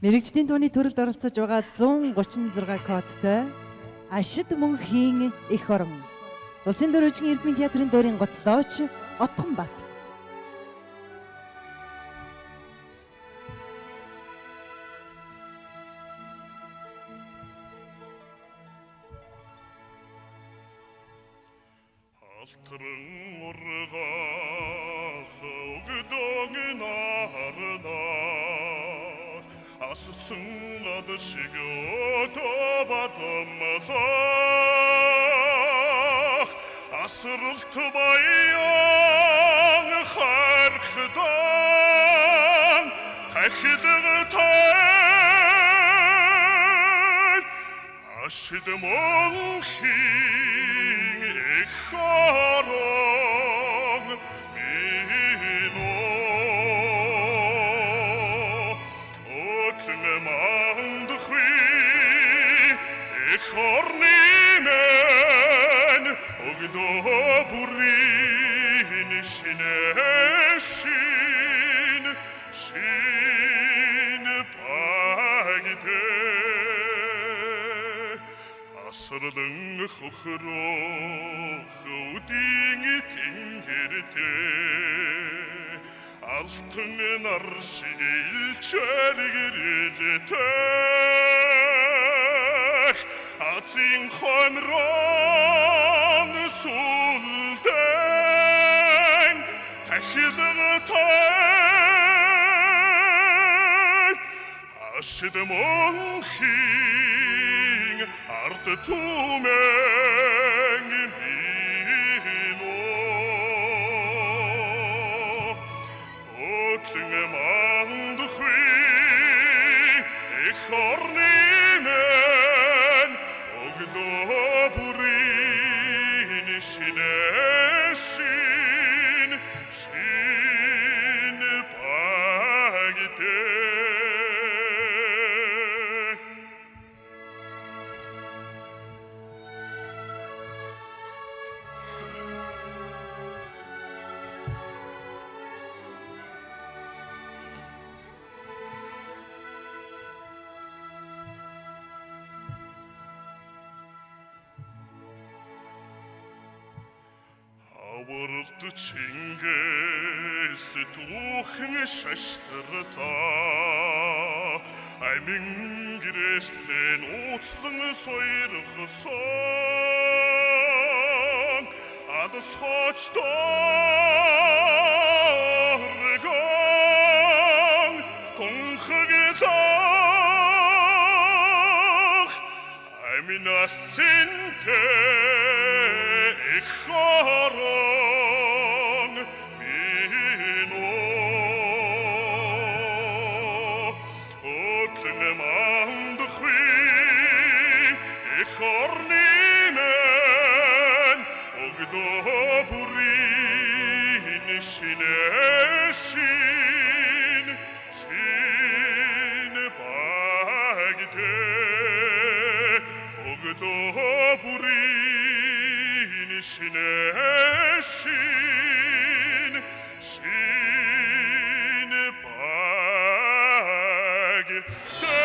Мэргэжлийн тооны төрөлд оролцож байгаа 136 кодтой Ашид мөнхийн эх орон. Улсын дөрвижгийн эрдмийн театрын дуурийн гоцлооч Отгонбат. Алтаран ургаах өгдөөг нарнаар ассан над шиг өдөөбатамлах асралт баян хархдан тахилгатай Ашид мөнхийн эх орон минь отлон мандхи эх орны мен өгдөө бүрийн шинэшин шин багтэ асрдан хөхрөх үдийн тэнгэртэй алтан нар шилчээр гэрэлтэй азийн хонрон сүлдэн тахилгатай Ашид мөнхийн ард түмэн минь отлон мандхи эх орны мен өгдөө бүрийн шинэшин шин багтэ Аварт Чингис түүхэн шаштрата амин грэслэн уцлан сойрхсон адас хочторгон тунхагтах аминас цэнтэ эх орон минь отлон мандхи эх орны мен өгдөө бүрийн шинэшин шин багтэ өгдөө бүрийн шинэшин шин багтэ